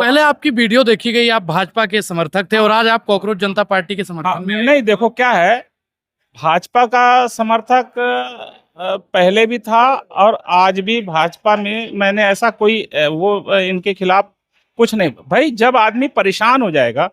पहले आपकी वीडियो देखी गई, आप भाजपा के समर्थक थे और आज आप कॉकरोच जनता पार्टी के समर्थक में। नहीं देखो क्या है, भाजपा का समर्थक पहले भी था और आज भी भाजपा में मैंने ऐसा कोई इनके खिलाफ कुछ नहीं। भाई जब आदमी परेशान हो जाएगा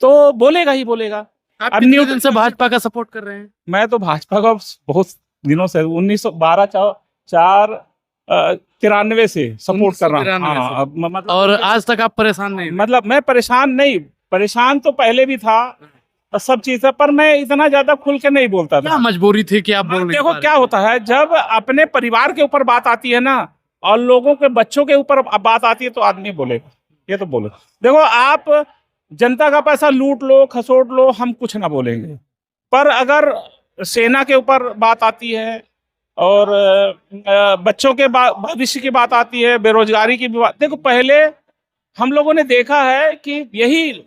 तो बोलेगा ही बोलेगा। आप कितने दिन से भाजपा का सपोर्ट कर रहे हैं? मैं तो भाजपा का बहुत दिनों से 1993 से सपोर्ट कर रहा हूँ। हाँ, मतलब और आज तक आप परेशान नहीं? मतलब मैं परेशान तो पहले भी था सब चीज है, पर मैं इतना ज्यादा खुल के नहीं बोलता था। क्या मजबूरी थी कि आप बोल नहीं देखो पा रहे? क्या होता है, जब अपने परिवार के ऊपर बात आती है ना और लोगों के बच्चों के ऊपर बात आती है तो आदमी बोलेगा, ये तो बोलो। देखो आप जनता का पैसा लूट लो खसोट लो, हम कुछ ना बोलेंगे, पर अगर सेना के ऊपर बात आती है और बच्चों के भविष्य की बात आती है, बेरोजगारी की भी बात। देखो पहले हम लोगों ने देखा है कि यही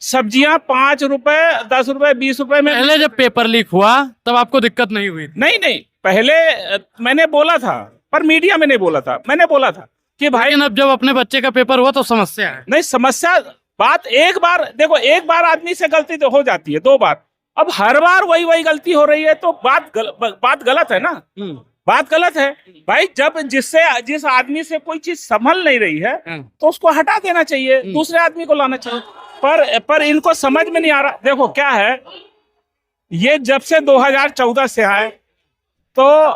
सब्जियां 5 रुपए 10 रुपए 20 रुपए में। पहले जब पेपर लीक हुआ तब आपको दिक्कत नहीं हुई? नहीं, पहले मैंने बोला था, पर मीडिया में नहीं बोला था। मैंने बोला था कि भाई अब जब अपने बच्चे का पेपर हुआ तो समस्या है। नहीं, समस्या बात एक बार देखो, एक बार आदमी से गलती तो हो जाती है, 2 बार, अब हर बार वही गलती हो रही है तो बात गलत है ना। बात गलत है भाई। जब जिस आदमी से कोई चीज संभल नहीं रही है तो उसको हटा देना चाहिए, दूसरे आदमी को लाना चाहिए। पर इनको समझ में नहीं आ रहा। देखो क्या है, ये जब से 2014 से आए तो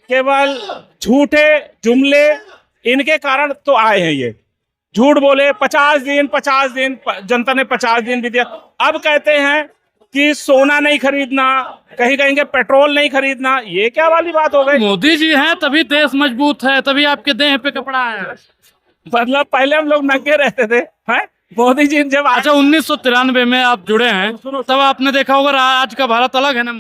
केवल झूठे जुमले इनके कारण तो आए हैं। ये झूठ बोले 50 दिन जनता ने 50 दिन भी दिया। अब कहते हैं कि सोना नहीं खरीदना, कहीं कहेंगे पेट्रोल नहीं खरीदना। ये क्या वाली बात हो गई? मोदी जी हैं तभी देश मजबूत है, तभी आपके देह पे कपड़ा है। मतलब पहले हम लोग नंगे रहते थे, हैं? मोदी जी जब अच्छा 1993 में आप जुड़े हैं तब आपने देखा होगा आज का भारत अलग है ना?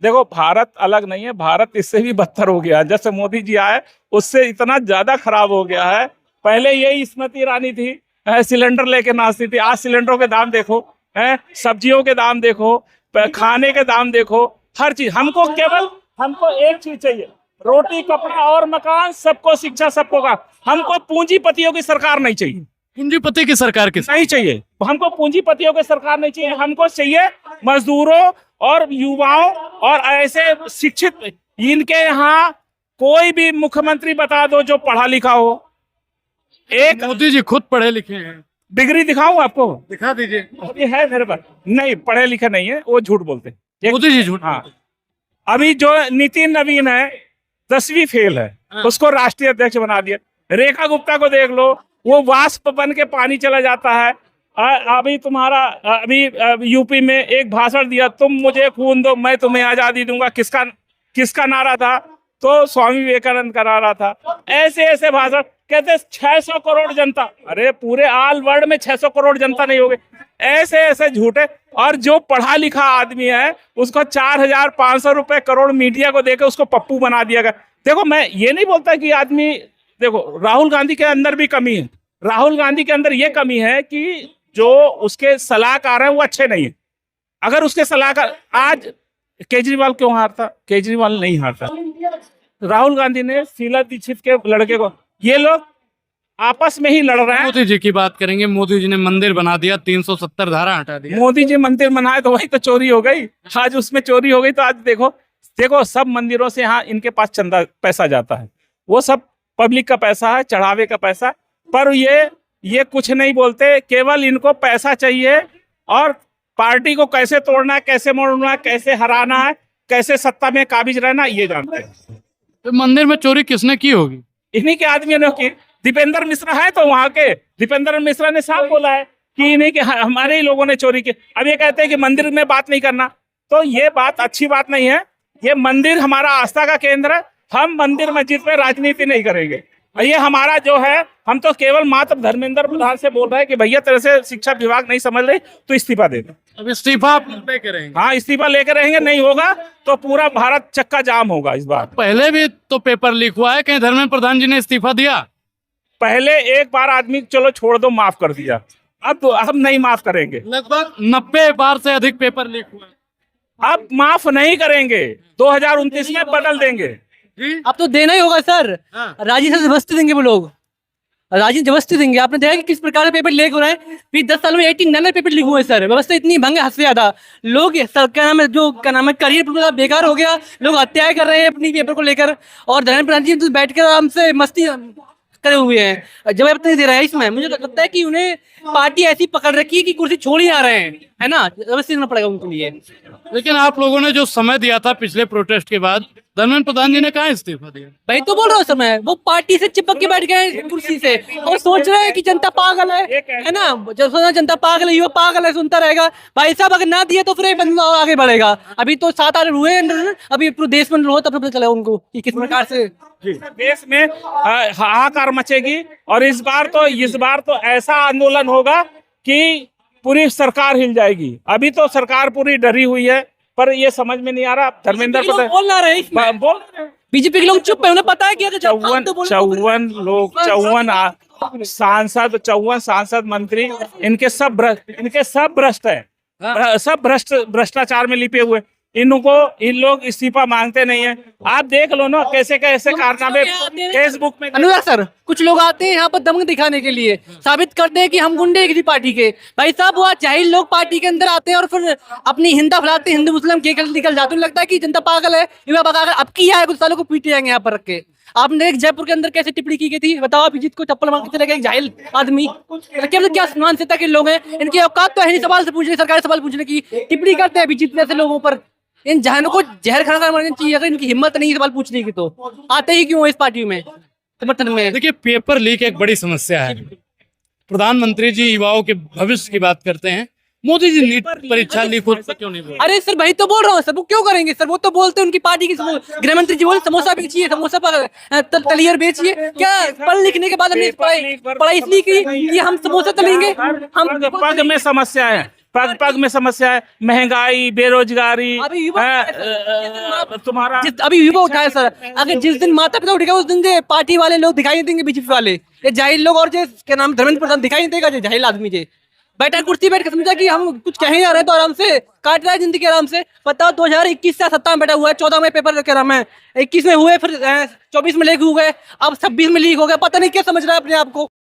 देखो भारत अलग नहीं है, भारत इससे भी बदतर हो गया। जैसे मोदी जी आए उससे इतना ज्यादा खराब हो गया है। पहले यही स्मृति ईरानी थी, सिलेंडर लेके नाचती थी। आज सिलेंडरों के दाम देखो, सब्जियों के दाम देखो, खाने के दाम देखो, हर चीज। हमको एक चीज चाहिए, रोटी कपड़ा और मकान, सबको शिक्षा, सबको का। हमको पूंजीपतियों की सरकार नहीं चाहिए। पूंजीपति की सरकार किस नहीं चाहिए हमको, पूंजीपतियों की सरकार नहीं चाहिए। हमको चाहिए मजदूरों और युवाओं और ऐसे शिक्षित। इनके यहाँ कोई भी मुख्यमंत्री बता दो जो पढ़ा लिखा हो। एक मोदी जी खुद पढ़े लिखे हैं। डिग्री दिखाऊं आपको? दिखा दीजिए। ये है मेरे पास। नहीं, पढ़े लिखे नहीं है, वो झूठ बोलते हैं। मोदी जी झूठ? हाँ, अभी जो नितिन नवीन है 10वीं फेल है, उसको राष्ट्रीय अध्यक्ष बना दिया। रेखा गुप्ता को देख लो, वो वाष्प बन के पानी चला जाता है। अभी यूपी में एक भाषण दिया, तुम मुझे खून दो मैं तुम्हें आजादी दूंगा। किसका नारा था? तो स्वामी विवेकानंद का नारा था। ऐसे भाषण कहते 600 करोड़ जनता। अरे पूरे ऑल वर्ल्ड में 600 करोड़ जनता नहीं होगी। ऐसे झूठे। और जो पढ़ा लिखा आदमी है उसको 4500 रुपए करोड़ मीडिया को देकर उसको पप्पू बना दिया गया। देखो मैं ये नहीं बोलता कि आदमी, देखो राहुल गांधी के अंदर भी कमी है। राहुल गांधी के अंदर ये कमी है कि जो उसके सलाहकार हैं वो अच्छे नहीं है। अगर उसके सलाहकार, आज केजरीवाल क्यों हारता? केजरीवाल नहीं हारता, राहुल गांधी ने शीला दीक्षित के लड़के को। ये लोग आपस में ही लड़ रहे हैं। मोदी जी की बात करेंगे, मोदी जी ने मंदिर बना दिया, 370 धारा हटा दिया। मोदी जी मंदिर बनाए तो वही तो चोरी हो गई। आज उसमें चोरी हो गई तो आज देखो सब मंदिरों से यहाँ इनके पास चंदा पैसा जाता है, वो सब पब्लिक का पैसा है, चढ़ावे का पैसा। पर ये कुछ नहीं बोलते, केवल इनको पैसा चाहिए और पार्टी को कैसे तोड़ना है, कैसे मोड़ना है, कैसे हराना है, कैसे सत्ता में काबिज रहना, ये जानते हैं। तो मंदिर में चोरी किसने की होगी? इन्हीं के आदमियों ने की। दीपेंद्र मिश्रा है तो वहां के दीपेंद्र मिश्रा ने साफ बोला है कि इन्हीं के, हमारे ही लोगों ने चोरी की। अब ये कहते हैं कि मंदिर में बात नहीं करना, तो ये बात अच्छी बात नहीं है। ये मंदिर हमारा आस्था का केंद्र है। हम मंदिर मस्जिद में राजनीति नहीं करेंगे। ये हमारा जो है, हम तो केवल मात्र धर्मेंद्र प्रधान से बोल रहे हैं कि भैया तेरे से शिक्षा विभाग नहीं समझ रहे तो इस्तीफा दे दो। अब इस्तीफा आप लेके रहेंगे? हाँ, इस्तीफा लेकर रहेंगे। नहीं होगा तो पूरा भारत चक्का जाम होगा इस बार। पहले भी तो पेपर लीक हुआ है, कहीं धर्मेंद्र प्रधान जी ने इस्तीफा दिया? पहले एक बार आदमी चलो छोड़ दो, माफ कर दिया। अब नहीं माफ करेंगे। लगभग 90 बार से अधिक पेपर लीक हुआ है। अब माफ नहीं करेंगे, 2029 में बदल देंगे। जी अब तो देना ही होगा सर। हाँ। राजी से बस्ते देंगे वो लोग। राजनीति जबरदस्ती देंगे। आपने देखा कि किस प्रकार से पेपर लीक हो रहे हैं। फिर 10 साल में 89 पेपर लीक हुए सर। व्यवस्था इतनी भंग है, हद से ज्यादा। लोग क्या नाम है, जो क्या नाम है, करियर पूरा बेकार हो गया। लोग हत्याएं कर रहे हैं अपनी पेपर को लेकर, और धर्मेंद्र प्रधान जी तो बैठ कर आराम से मस्ती करे हुए हैं, जवाब नहीं दे रहा है। इसमें मुझे लगता है कि उन्हें पार्टी ऐसी पकड़ रखी है कि कुर्सी छोड़ ही आ रहे हैं, है ना, जबरदस्ती देना पड़ेगा उनके लिए। लेकिन आप लोगों ने जो समय दिया था पिछले प्रोटेस्ट के बाद, धर्मेंद्र प्रधान जी ने कहा इस्तीफा दिया? भाई तो बोल रहा हूँ समय, वो पार्टी से चिपक के बैठ गए हैं कुर्सी से, और सोच रहे हैं कि जनता पागल है ना। जब सोचा जनता पागल है, युवा पागल है, सुनता रहेगा। भाई साहब अगर ना दिए तो फिर बंदा और आगे बढ़ेगा। अभी तो 7-8 हुए हैं, अभी पूरे देश में हो तब पता चला उनको कि किस प्रकार से देश में हाहाकार मचेगी। और इस बार तो ऐसा आंदोलन होगा कि पूरी सरकार हिल जाएगी। अभी तो सरकार पूरी डरी हुई है, पर ये समझ में नहीं आ रहा धर्मेंद्र प्रधान बोल ना रहे इसमें। बोल बीजेपी के लोग चुप है, उन्हें पता है कि अगर चौवन सांसद मंत्री इनके सब भ्रष्ट है, सब भ्रष्टाचार में लिपे हुए। इन लोग इस्तीफा मांगते नहीं है। आप देख लो ना कैसे कैसे कारनामे फेसबुक में। अनुराग सर, कुछ लोग आते हैं यहाँ पर दमक दिखाने के लिए, साबित करते हैं कि हम गुंडे हैं किसी पार्टी के। भाई साहब वो जाहिल लोग पार्टी के अंदर आते हैं और फिर अपनी हिंदा फैलाते हैं, हिंदू मुस्लिम के निकल जाते हैं। लगता है कि जनता पागल है, युवा पागल। अब की है कुछ सालों को पीटे जाएंगे यहाँ पर रख के। आपने एक जयपुर के अंदर कैसे टिप्पणी की गई थी, बताओ। अभिजीत को चप्पल मार के चले गए एक जाहिल आदमी। क्या मानसिकता के लोग हैं, इनकी औकात तो है नहीं सवाल से पूछने, सरकारी सवाल पूछने की। टिप्पणी करते हैं अभिजीत जैसे लोगों पर। इन जहानों को जहर खाना मारना चाहिए। अगर इनकी हिम्मत नहीं है सवाल पूछने की, तो आते ही क्यों इस पार्टी में, समर्थन में। देखिए, पेपर लीक एक बड़ी समस्या है। प्रधानमंत्री जी युवाओं के भविष्य की बात करते हैं, मोदी जी नीट परीक्षा लीक हो क्यों नहीं बोल? अरे सर, भाई तो बोल रहा हूँ सर, वो क्यों करेंगे सर। वो तो बोलते हैं उनकी पार्टी की गृह मंत्री जी बोले समोसा बेचिए, समोसा पर तलियर बेचिए। क्या पढ़ लिखने के बाद हमने पढ़ाई इसलिए की कि हम समोसा तलेंगे? हम पग में समस्या है, पग में समस्या है, महंगाई, बेरोजगारी। तुम्हारा अभी युवा उठाए सर। अगर जिस दिन माता पिता उठेगा उस दिन से पार्टी वाले लोग दिखाई नहीं देंगे, बीजेपी वाले, ये जाहिल लोग। और जो क्या नाम धर्मेंद्र प्रधान दिखाई नहीं देगा, जो जाहिल आदमी जे बैठा कुर्सी बैठ के समझा कि हम कुछ कह ही जा रहे हैं, तो आराम से काट रहा है जिंदगी आराम से। बताओ 2021 से 17 में बैठा हुआ है, 14 में पेपर क्या नाम है 21 में हुए, फिर 24 में लीक हो गए, अब 26 में लीक हो गया। पता नहीं क्या समझ रहा है अपने आप को।